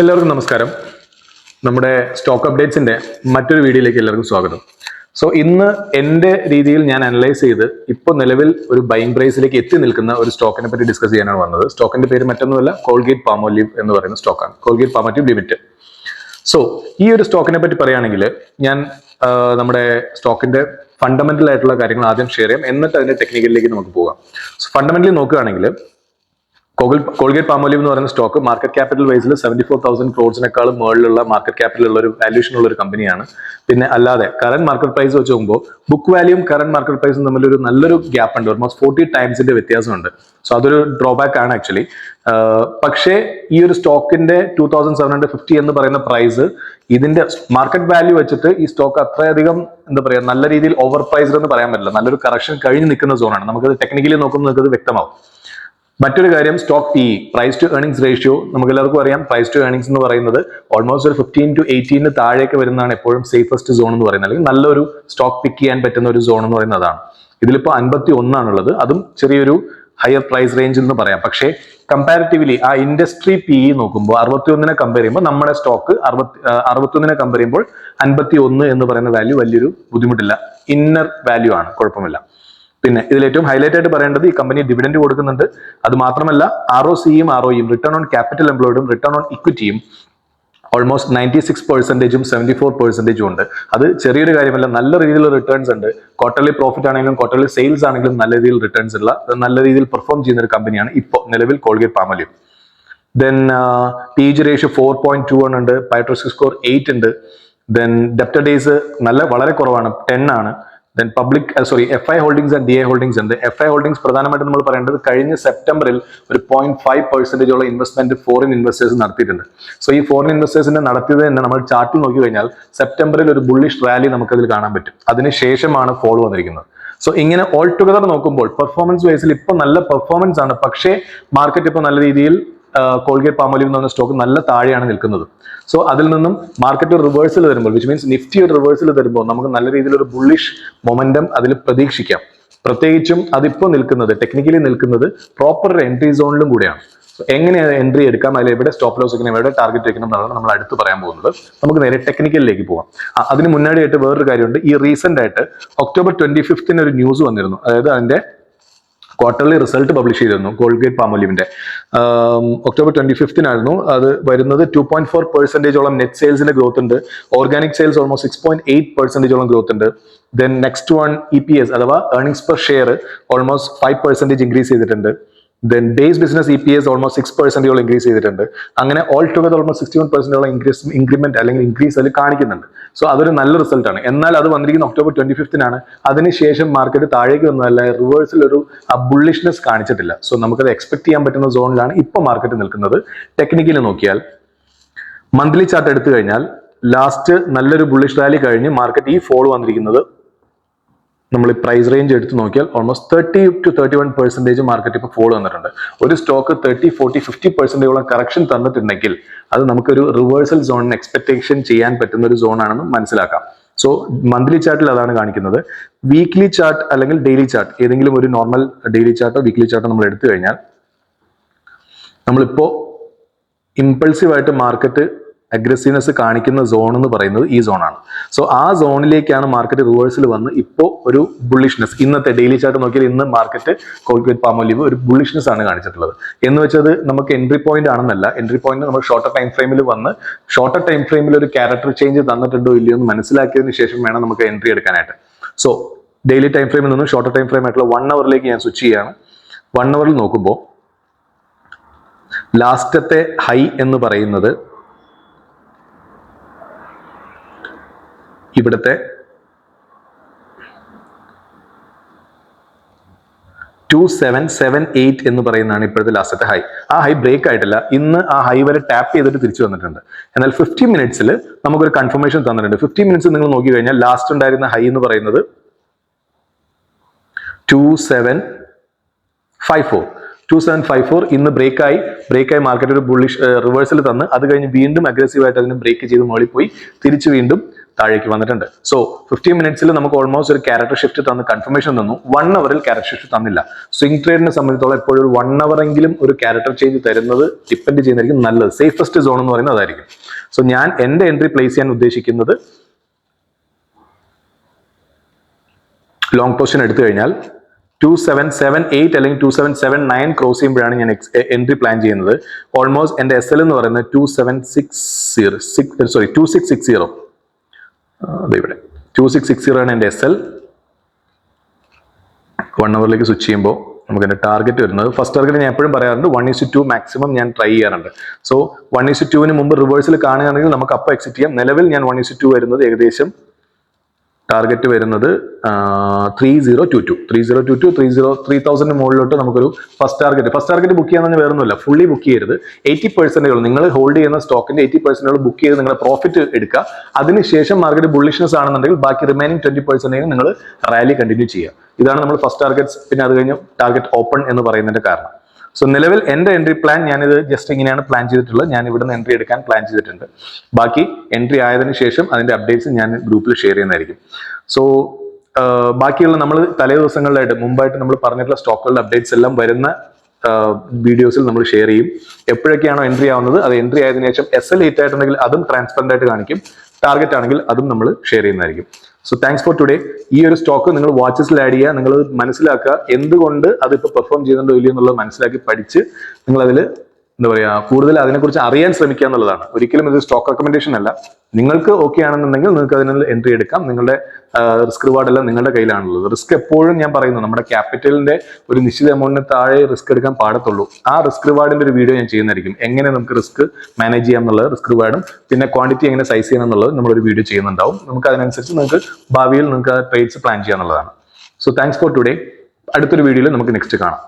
എല്ലാവർക്കും നമസ്കാരം. നമ്മുടെ സ്റ്റോക്ക് അപ്ഡേറ്റ്സിന്റെ മറ്റൊരു വീഡിയോയിലേക്ക് എല്ലാവർക്കും സ്വാഗതം. സോ ഇന്ന് എൻ്റെ രീതിയിൽ ഞാൻ അനലൈസ് ചെയ്ത് ഇപ്പോൾ നിലവിൽ ഒരു ബൈങ് പ്രൈസിലേക്ക് എത്തി നിൽക്കുന്ന ഒരു സ്റ്റോക്കിനെ പറ്റി ഡിസ്കസ് ചെയ്യാനാണ് വന്നത്. സ്റ്റോക്കിന്റെ പേര് മറ്റൊന്നുമല്ല, കോൾഗേറ്റ് പാമോലിവ് എന്ന് പറയുന്ന സ്റ്റോക്കാണ്, കോൾഗേറ്റ് പാമോലിവ് ലിമിറ്റഡ്. സോ ഈ ഒരു സ്റ്റോക്കിനെ പറ്റി പറയുകയാണെങ്കിൽ ഞാൻ നമ്മുടെ സ്റ്റോക്കിന്റെ ഫണ്ടമെന്റൽ ആയിട്ടുള്ള കാര്യങ്ങൾ ആദ്യം ഷെയർ ചെയ്യാം, എന്നിട്ട് അതിന്റെ ടെക്നിക്കലിലേക്ക് നമുക്ക് പോകാം. ഫണ്ടമെന്റലി നോക്കുകയാണെങ്കിൽ കോൾഗേറ്റ് പാമോലിവ് എന്ന് പറയുന്ന സ്റ്റോക്ക് മാർക്കറ്റ് ക്യാപിറ്റൽ വൈസിൽ 74,000 ക്രോഡ്സിനേക്കാളും മുകളിലുള്ള മാർക്കറ്റ് ക്യാപിറ്റൽ ഉള്ള ഒരു വാല്യൂഷൻ ഉള്ള ഒരു കമ്പനിയാണ്. പിന്നെ അല്ലാതെ കറന്റ് മാർക്കറ്റ് പ്രൈസ് വെച്ച് നോക്കുമ്പോൾ ബുക്ക് വാല്യൂം കറന്റ് മാർക്കറ്റ് പ്രൈസും തമ്മിൽ ഒരു നല്ലൊരു ഗ്യാപ്പ് ഉണ്ട്, ഓൾമോസ്റ്റ് 40 ടൈംസിന്റെ വ്യത്യാസമുണ്ട്. സോ അതൊരു ഡ്രോബാക്ക് ആണ് ആക്ച്വലി. പക്ഷേ ഈ ഒരു സ്റ്റോക്കിന്റെ 2750 എന്ന് പറയുന്ന പ്രൈസ് ഇതിന്റെ മാർക്കറ്റ് വാല്യൂ വെച്ചിട്ട് ഈ സ്റ്റോക്ക് അത്രയധികം എന്താ പറയുക നല്ല രീതിയിൽ ഓവർ പ്രൈസ്ഡ് എന്ന് പറയാൻ പറ്റില്ല. നല്ലൊരു കറക്ഷൻ കഴിഞ്ഞ് നിൽക്കുന്ന സോണാണ്. നമുക്കത് ടെക്നിക്കലി നോക്കുമ്പോൾ നമുക്കത് വ്യക്തമാവും. മറ്റൊരു കാര്യം, stock PE, price to earnings ratio. നമുക്ക് എല്ലാവർക്കും അറിയാം, പ്രൈസ് ടു ഏർണിംഗ്സ് എന്ന് പറയുന്നത് ഓൾമോസ്റ്റ് ഒരു 15 to 18 താഴേക്ക് വരുന്നതാണ് എപ്പോഴും സേഫസ്റ്റ് സോൺ എന്ന് പറയുന്നത്, അല്ലെങ്കിൽ നല്ലൊരു സ്റ്റോക്ക് പിക്ക് ചെയ്യാൻ പറ്റുന്ന ഒരു സോൺ എന്ന് പറയുന്നത് അതാണ്. ഇതിലിപ്പോൾ 51 ആണുള്ളത്, അതും ചെറിയൊരു ഹയർ പ്രൈസ് റേഞ്ച് എന്ന് പറയാം. പക്ഷേ കമ്പാരിറ്റീവ്ലി ആ ഇൻഡസ്ട്രി PE നോക്കുമ്പോൾ 61 കമ്പയർ ചെയ്യുമ്പോൾ നമ്മുടെ സ്റ്റോക്ക് 61 കമ്പയർ ചെയ്യുമ്പോൾ 51 എന്ന് പറയുന്ന വാല്യൂ വലിയൊരു ബുദ്ധിമുട്ടില്ല, ഇന്നർ വാല്യൂ ആണ്, കുഴപ്പമില്ല. പിന്നെ ഇതിൽ ഏറ്റവും ഹൈലൈറ്റ് ആയിട്ട് പറയേണ്ടത്, ഈ കമ്പനി ഡിവിഡൻഡ് കൊടുക്കുന്നുണ്ട്. അത് മാത്രമല്ല ROCയും ROEയും, റിട്ടേൺ ഓൺ ക്യാപിറ്റൽ എംപ്ലോയിഡും റിട്ടേൺ ഓൺ ഇക്വിറ്റിയും ഓൾമോസ്റ്റ് 96%ഉം 74%ഉം ഉണ്ട്. അത് ചെറിയൊരു കാര്യമല്ല, നല്ല രീതിയിലുള്ള റിട്ടേൺസ് ഉണ്ട്. ക്വാർട്ടർലി പ്രോഫിറ്റ് ആണെങ്കിലും ക്വാർട്ടർലി സെയിൽസ് ആണെങ്കിലും നല്ല രീതിയിൽ റിട്ടേൺസ് ഉള്ള, നല്ല രീതിയിൽ പെർഫോം ചെയ്യുന്ന ഒരു കമ്പനിയാണ് ഇപ്പോൾ നിലവിൽ Colgate Palmolive. Then PEG ratio 4.21 ഉണ്ട്, പൈട്രോസിക് സ്കോർ 8 ഉണ്ട്. ദെൻ ഡെപ്റ്റർ ഡേയ്സ് വളരെ കുറവാണ്, 10 ആണ്. Then FI holdings and DI holdings ഉണ്ട്. FI ഹോൾഡിംഗ്സ് പ്രധാനമായിട്ടും നമ്മൾ പറയേണ്ടത് കഴിഞ്ഞ സെപ്റ്റംബറിൽ ഒരു 0.5% ഇൻവെസ്റ്റ്മെന്റ് ഫോറിൻ ഇൻവെസ്റ്റേഴ്സ് നടത്തിയിട്ടുണ്ട്. സോ ഈ ഫോറിൻ ഇൻവെസ്റ്റേഴ്സിനെ നടത്തിയത് തന്നെ നമ്മൾ ചാർട്ടിൽ നോക്കി കഴിഞ്ഞാൽ സെപ്റ്റംബറിൽ ഒരു ബുള്ളിഷ് റാലി നമുക്കതിൽ കാണാൻ പറ്റും. അതിനുശേഷമാണ് ഫോൾ വന്നിരിക്കുന്നത്. സോ ഇങ്ങനെ ഓൾ ടുഗദർ നോക്കുമ്പോൾ പെർഫോമൻസ് വൈസിൽ ഇപ്പോൾ നല്ല പെർഫോമൻസ് ആണ്. പക്ഷേ മാർക്കറ്റ് ഇപ്പോൾ നല്ല രീതിയിൽ കോൾഗേറ്റ് പാമോലിവ് എന്ന് പറഞ്ഞ സ്റ്റോക്ക് നല്ല താഴെയാണ് നിൽക്കുന്നത്. സോ അതിൽ നിന്നും മാർക്കറ്റ് ഒരു റിവേഴ്സൽ വരുമ്പോൾ, വിച്ച് മീൻസ് നിഫ്റ്റി ഒരു റിവേഴ്സൽ വരുമ്പോൾ നമുക്ക് നല്ല രീതിയിലൊരു ബുള്ളിഷ് മൊമെന്റം അതിൽ പ്രതീക്ഷിക്കാം. പ്രത്യേകിച്ചും അതിപ്പോൾ നിൽക്കുന്നത്, ടെക്നിക്കലി നിൽക്കുന്നത് പ്രോപ്പർ എൻട്രി സോണിലും കൂടെയാണ്. എങ്ങനെയാണ് എൻട്രി എടുക്കാം, അതിൽ എവിടെ സ്റ്റോപ്പ് ലോസ് വെക്കണം, എവിടെ ടാർഗറ്റ് വെക്കണം എന്നാണ് നമ്മൾ അടുത്ത് പറയാൻ പോകുന്നത്. നമുക്ക് നേരെ ടെക്നിക്കലിലേക്ക് പോകാം. അതിന് മുന്നാടിയായിട്ട് വേറൊരു കാര്യമുണ്ട്. ഈ റീസെന്റ് ആയിട്ട് October 25 ഒരു ന്യൂസ് വന്നിരുന്നു. അതായത് അതിന്റെ ക്വാർട്ടർലി റിസൾട്ട് പബ്ലിഷ് ചെയ്തിരുന്നു കോൾഗേറ്റ് പാമോലിവിന്റെ. October 25 ആയിരുന്നു അത് വരുന്നത്. 2.4% നെറ്റ് സെയിൽസിന്റെ ഗ്രോത്ത് ഉണ്ട്. ഓർഗാനിക് സെയിൽസ് ഓൾമോസ്റ്റ് 6.8% ഗ്രോത്ത് ഉണ്ട്. ദെൻ നെക്സ്റ്റ് വൺ EPS അഥവാ earnings per share almost 5% increase ചെയ്തിട്ടുണ്ട്. Then base business EPS almost 6% increase ചെയ്തിട്ടുണ്ട്. അങ്ങനെ ഓൾ ടുഗദർ ഓൾമോസ്റ്റ് 61% ഇൻക്രിമെന്റ് അല്ലെങ്കിൽ ഇൻക്രീസ് അതിൽ കാണിക്കുന്നുണ്ട്. സോ അതൊരു നല്ല റിസൾട്ട് ആണ്. എന്നാൽ അത് വന്നിരിക്കുന്ന October 25 അതിനുശേഷം മാർക്കറ്റ് താഴേക്ക് വന്നതല്ല, റിവേഴ്സിൽ ഒരു ബുള്ളിഷ്നെസ് കാണിച്ചിട്ടില്ല. സോ നമുക്കത് എക്സ്പെക്ട് ചെയ്യാൻ പറ്റുന്ന സോണിലാണ് ഇപ്പോൾ മാർക്കറ്റ് നിൽക്കുന്നത്. ടെക്നിക്കലി നോക്കിയാൽ, മന്ത്ലി ചാർട്ട് എടുത്തു കഴിഞ്ഞാൽ ലാസ്റ്റ് നല്ലൊരു ബുള്ളിഷ് റാലി കഴിഞ്ഞ് മാർക്കറ്റ് ഈ ഫോൾ വന്നിരിക്കുന്നത് നമ്മൾ പ്രൈസ് റേഞ്ച് എടുത്ത് നോക്കിയാൽ ഓൾമോസ്റ്റ് 30 to 31% മാർക്കറ്റ് ഇപ്പോൾ ഫോൾ വന്നിട്ടുണ്ട്. ഒരു സ്റ്റോക്ക് 30, 40, 50% കറക്ഷൻ തന്നിട്ടുണ്ടെങ്കിൽ അത് നമുക്കൊരു റിവേഴ്സൽ സോണിന് എക്സ്പെക്ടേഷൻ ചെയ്യാൻ പറ്റുന്ന ഒരു സോണാണെന്ന് മനസ്സിലാക്കാം. സോ മന്ത്ലി ചാർട്ടിൽ അതാണ് കാണിക്കുന്നത്. വീക്ക്ലി ചാർട്ട് അല്ലെങ്കിൽ ഡെയിലി ചാർട്ട്, ഏതെങ്കിലും ഒരു നോർമൽ ഡെയിലി ചാർട്ടോ വീക്ക്ലി ചാർട്ടോ നമ്മൾ എടുത്തു കഴിഞ്ഞാൽ നമ്മളിപ്പോൾ ഇമ്പൾസീവായിട്ട് മാർക്കറ്റ് അഗ്രസീവ്നെസ് കാണിക്കുന്ന സോൺ എന്ന് പറയുന്നത് ഈ സോണാണ്. സോ ആ സോണിലേക്കാണ് മാർക്കറ്റ് റിവേഴ്സിൽ വന്ന് ഇപ്പോൾ ഒരു ബുള്ളിഷ്നെസ്, ഇന്നത്തെ ഡെയിലി ചാർട്ട് നോക്കിയാൽ ഇന്ന് മാർക്കറ്റ് കോൾഗേറ്റ് പാമോലിവ് ഒരു ബുള്ളിഷ്നെസ് ആണ് കാണിച്ചിട്ടുള്ളത്. എന്ന് വെച്ചത് നമുക്ക് എൻട്രി പോയിന്റ് ആണെന്നല്ല, എൻട്രി പോയിന്റ് നമ്മൾ ഷോർട്ടർ ടൈം ഫ്രെയിമിൽ വന്ന് ഷോർട്ടർ ടൈം ഫ്രെയിമിൽ ഒരു ക്യാരക്ടർ ചേഞ്ച് തന്നിട്ടുണ്ടോ ഇല്ലയോ എന്ന് മനസ്സിലാക്കിയതിന് ശേഷം വേണം നമുക്ക് എൻട്രി എടുക്കാനായിട്ട്. സോ ഡെയിലി ടൈം ഫ്രെയിമിൽ നിന്നും ഷോർട്ടർ ടൈം ഫ്രെയിം ആയിട്ടുള്ള 1 hourലേക്ക് ഞാൻ സ്വിച്ച് ചെയ്യുകയാണ്. 1 hourൽ നോക്കുമ്പോൾ ലാസ്റ്റത്തെ ഹൈ എന്ന് പറയുന്നത് ഇവിടുത്തെ 2778 എന്ന് പറയുന്നതാണ് ഇപ്പോഴത്തെ ലാസ്റ്റത്തെ ഹൈ. ആ ഹൈ ബ്രേക്ക് ആയിട്ടില്ല. ഇന്ന് ആ ഹൈ വരെ ടാപ്പ് ചെയ്തിട്ട് തിരിച്ചു വന്നിട്ടുണ്ട്. എന്നാൽ 50 മിനിറ്റ്സിൽ നമുക്കൊരു കൺഫർമേഷൻ തന്നിട്ടുണ്ട്. 50 മിനിറ്റ്സ് നിങ്ങൾ നോക്കി കഴിഞ്ഞാൽ ലാസ്റ്റ് ഉണ്ടായിരുന്ന ഹൈ എന്ന് പറയുന്നത് 2754 ഇന്ന് ബ്രേക്കായി മാർക്കറ്റ് ഒരു ബുള്ളിഷ് റിവേഴ്സൽ തന്ന് അത് കഴിഞ്ഞ് വീണ്ടും അഗ്രസീവായിട്ട് അതിനെ ബ്രേക്ക് ചെയ്ത് മുകളിൽ പോയി തിരിച്ച് വീണ്ടും താഴേക്ക് വന്നിട്ടുണ്ട്. സോ 15 മിനിറ്റ്സിൽ നമുക്ക് ഓൾമോസ്റ്റ് ഒരു ക്യാരക്ടർ ഷിഫ്റ്റ് തന്ന് കൺഫർമേഷൻ തന്നു. 1 അവറിൽ ക്യാരക്ടർ ഷിഫ്റ്റ് തന്നില്ല. സ്വിംഗ് ട്രേഡിനെ സംബന്ധിച്ചോളം എപ്പോഴും ഒരു 1 അവർ എങ്കിലും ഒരു ക്യാരക്ടർ ചേഞ്ച് തരുന്നത് ഡിപ്പെൻഡ് ചെയ്യുന്നതായിരിക്കും നല്ലത്. സേഫസ്റ്റ് സോൺ എന്ന് പറയുന്നത് അതായിരിക്കും. സോ ഞാൻ എന്റെ എൻട്രി പ്ലേസ് ചെയ്യാൻ ഉദ്ദേശിക്കുന്നത് ലോങ് പൊസിഷൻ എടുത്തു കഴിഞ്ഞാൽ 2778 അല്ലെങ്കിൽ 2779 ക്രോസ് ചെയ്യുമ്പോഴാണ് ഞാൻ എൻട്രി പ്ലാൻ ചെയ്യുന്നത്. ഓൾമോസ്റ്റ് എന്റെ SL എന്ന് പറയുന്നത് 2660 ഇവിടെ 2660 ആണ് എന്റെ SL. 1 അവറിലേക്ക് സ്വിച്ച് ചെയ്യുമ്പോൾ നമുക്ക് എന്റെ ടാർഗറ്റ് വരുന്നത്, ഫസ്റ്റ് ടാർഗറ്റ് ഞാൻ എപ്പോഴും പറയാറുണ്ട് 1:2 മാക്സിമം ഞാൻ ട്രൈ ചെയ്യാറുണ്ട്. സോ 1:2 മുമ്പ് റിവേഴ്സിൽ കാണുകയാണെങ്കിൽ നമുക്ക് അപ്പോൾ എക്സിറ്റ് ചെയ്യാം. നിലവിൽ ഞാൻ 1:2 വരുന്നത് ഏകദേശം ടാർഗറ്റ് വരുന്നത് 3022 3000 മുകളിലോട്ട് നമുക്കൊരു ഫസ്റ്റ് ടാർഗറ്റ് ബുക്ക് ചെയ്യാൻ വേറെ ഒന്നുമില്ല. ഫുള്ളി ബുക്ക് ചെയ്യരുത്. 80% നിങ്ങൾ ഹോൾഡ് ചെയ്യുന്ന സ്റ്റോക്കിന്റെ 80% ബുക്ക് ചെയ്ത് നിങ്ങളുടെ പ്രോഫിറ്റ് എടുക്കുക. അതിനുശേഷം മാർക്കറ്റ് ബുള്ളിഷ്നെസ് ആണെന്നുണ്ടെങ്കിൽ ബാക്കി റിമൈനിങ് 20% നിങ്ങൾ റാലി കണ്ടിന്യൂ ചെയ്യുക. ഇതാണ് നമ്മൾ ഫസ്റ്റ് ടാർഗറ്റ്സ്. പിന്നെ അത് കഴിഞ്ഞ് ടാർഗറ്റ് ഓപ്പൺ എന്ന് പറയുന്നതിന്റെ കാരണം. സോ നിലവിൽ എന്റെ എൻട്രി പ്ലാൻ ഞാനിത് ജസ്റ്റ് ഇങ്ങനെയാണ് പ്ലാൻ ചെയ്തിട്ടുള്ളത്. ഞാൻ ഇവിടുന്ന് എൻട്രി എടുക്കാൻ പ്ലാൻ ചെയ്തിട്ടുണ്ട്. ബാക്കി എൻട്രി ആയതിനു ശേഷം അതിന്റെ അപ്ഡേറ്റ്സ് ഞാൻ ഗ്രൂപ്പിൽ ഷെയർ ചെയ്യുന്നതായിരിക്കും. സോ ബാക്കിയുള്ള നമ്മൾ തലേ ദിവസങ്ങളിലായിട്ട് മുമ്പായിട്ട് നമ്മൾ പറഞ്ഞിട്ടുള്ള സ്റ്റോക്കുകളുടെ അപ്ഡേറ്റ്സ് എല്ലാം വരുന്ന വീഡിയോസിൽ നമ്മൾ ഷെയർ ചെയ്യും. എപ്പോഴൊക്കെയാണോ എൻട്രി ആവുന്നത് അത് എൻട്രി ആയതിനു ശേഷം SL ലേറ്റ് ആയിട്ടുണ്ടെങ്കിൽ അതും ട്രാൻസ്പെറന്റ് ആയിട്ട് കാണിക്കും. ടാർഗറ്റ് ആണെങ്കിൽ അതും നമ്മൾ ഷെയർ ചെയ്യുന്നതായിരിക്കും. So thanks for today. ഈ ഒരു സ്റ്റോക്ക് നിങ്ങൾ വാച്ചസിൽ ആഡ് ചെയ്യുക. നിങ്ങൾ മനസ്സിലാക്കുക എന്തുകൊണ്ട് അതിപ്പോൾ പെർഫോം ചെയ്യുന്നുണ്ടോ ഇല്ലയോ എന്നുള്ളത് മനസ്സിലാക്കി പഠിച്ച് നിങ്ങൾ അതിൽ എന്താ പറയുക കൂടുതൽ അതിനെക്കുറിച്ച് അറിയാൻ ശ്രമിക്കുക എന്നുള്ളതാണ്. ഒരിക്കലും ഇത് സ്റ്റോക്ക് റെക്കമെൻഡേഷൻ അല്ല. നിങ്ങൾക്ക് ഓക്കെ ആണെന്നുണ്ടെങ്കിൽ നിങ്ങൾക്ക് അതിനുള്ള എൻട്രി എടുക്കാം. നിങ്ങളുടെ റിസ്ക് റിവാർഡ് എല്ലാം നിങ്ങളുടെ കയ്യിലാണുള്ളത്. റിസ്ക് എപ്പോഴും ഞാൻ പറയുന്നു നമ്മുടെ ക്യാപിറ്റലിന്റെ ഒരു നിശ്ചിത എമൗണ്ടിന് താഴെ റിസ്ക് എടുക്കാൻ പാടത്തുള്ളൂ. ആ റിസ്ക് റിവാർഡിന്റെ ഒരു വീഡിയോ ഞാൻ ചെയ്യുന്നതായിരിക്കും. എങ്ങനെ നമുക്ക് റിസ്ക് മാനേജ് ചെയ്യാം എന്നുള്ളത്, റിസ്ക് റിവാർഡും പിന്നെ ക്വാണ്ടിറ്റി എങ്ങനെ സൈസ് ചെയ്യണം എന്നുള്ളത് നമ്മളൊരു വീഡിയോ ചെയ്യുന്നുണ്ടാവും. നമുക്ക് അതിനനുസരിച്ച് നിങ്ങൾക്ക് ഭാവിയിൽ നിങ്ങൾക്ക് ട്രേഡ്സ് പ്ലാൻ ചെയ്യാന്നുള്ളതാണ്. So thanks for today. അടുത്തൊരു വീഡിയോയിൽ നമുക്ക് നെക്സ്റ്റ് കാണാം.